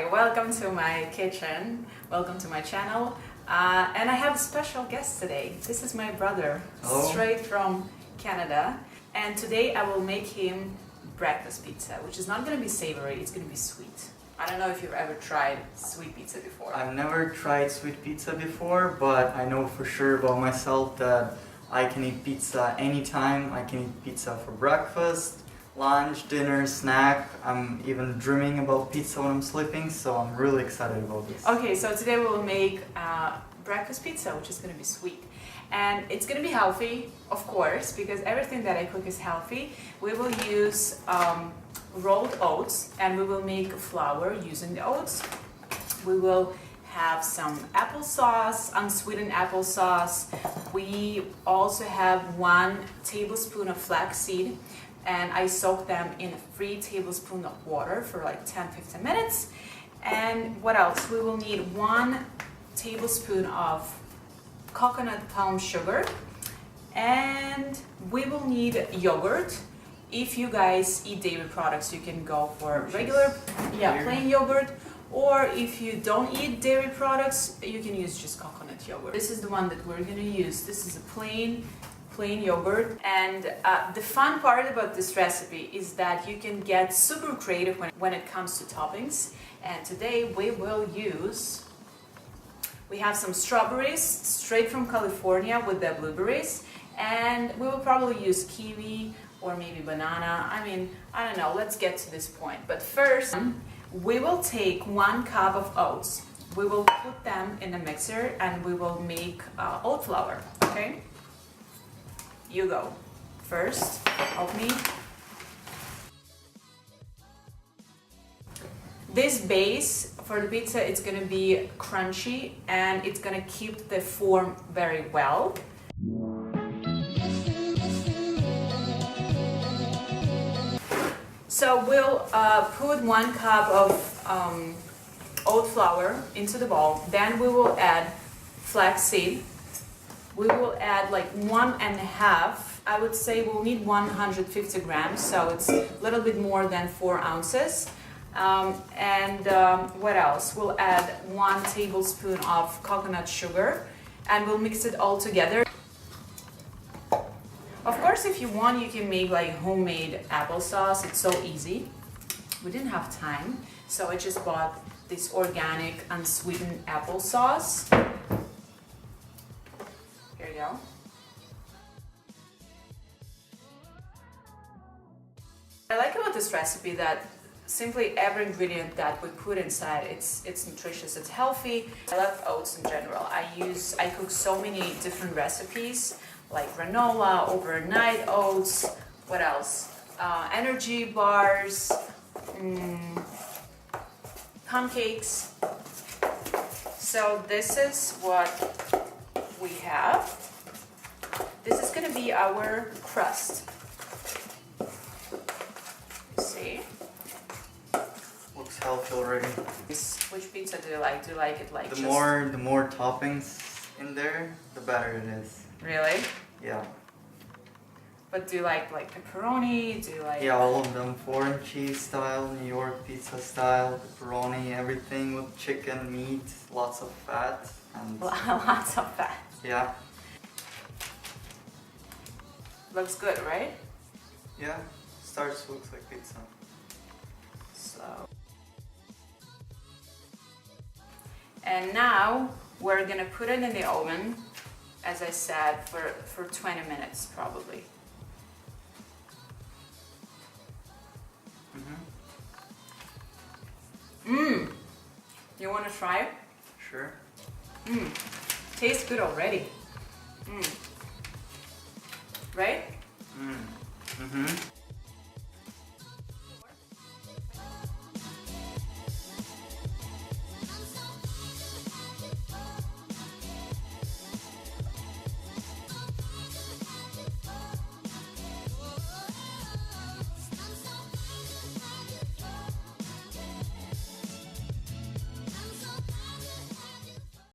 Hi, welcome to my kitchen. Welcome to my channel. And I have a special guest today. This is my brother, straight from Canada. And today I will make him breakfast pizza, which is not going to be savory, it's going to be sweet. I don't know if you've ever tried sweet pizza before. I've never tried sweet pizza before, but I know for sure about myself that I can eat pizza anytime. I can eat pizza for breakfast, lunch, dinner, snack. I'm even dreaming about pizza when I'm sleeping, so I'm really excited about this. Okay, so today we will make breakfast pizza, which is going to be sweet. And it's going to be healthy, of course, because everything that I cook is healthy. We will use rolled oats, and we will make flour using the oats. We will have some applesauce, unsweetened applesauce. We also have 1 tablespoon of flaxseed, and I soak them in 3 tablespoons of water for like 10-15 minutes. And what else? We will need 1 tablespoon of coconut palm sugar, and we will need yogurt. If you guys eat dairy products, you can go for regular, plain yogurt, or if you don't eat dairy products, you can use just coconut yogurt. This is the one that we're gonna use. This is a plain yogurt, and the fun part about this recipe is that you can get super creative when it comes to toppings. And today we will use, we have some strawberries straight from California with the blueberries, and we will probably use kiwi or maybe banana. I mean, I don't know, let's get to this point. But first, we will take 1 cup of oats. We will put them in a mixer and we will make oat flour, okay? You go. First, help me. This base for the pizza, it's gonna be crunchy and it's gonna keep the form very well. So we'll put 1 cup of oat flour into the bowl. Then we will add flaxseed. We will add like 1.5. I would say we'll need 150 grams, so it's a little bit more than 4 ounces. What else? We'll add 1 tablespoon of coconut sugar, and we'll mix it all together. Of course, if you want, you can make like homemade applesauce. It's so easy. We didn't have time, so I just bought this organic unsweetened applesauce. Here you go. I like about this recipe that simply every ingredient that we put inside, it's nutritious, it's healthy. I love oats in general. I cook so many different recipes, like granola, overnight oats, what else? Energy bars, pancakes. So this is what we have. This is gonna be our crust. You see? Looks healthy already. Which pizza do you like? Do you like it like the more toppings in there, the better it is. Really? Yeah. But do you like pepperoni? Do you like... Yeah, all of them. Foreign cheese style, New York pizza style, pepperoni, everything with chicken, meat, lots of fat. And lots of fat. Yeah. Looks good, right? Yeah, starts looks like pizza. So... And now we're gonna put it in the oven, as I said, for 20 minutes probably. You want to try it? Sure. Tastes good already. Right?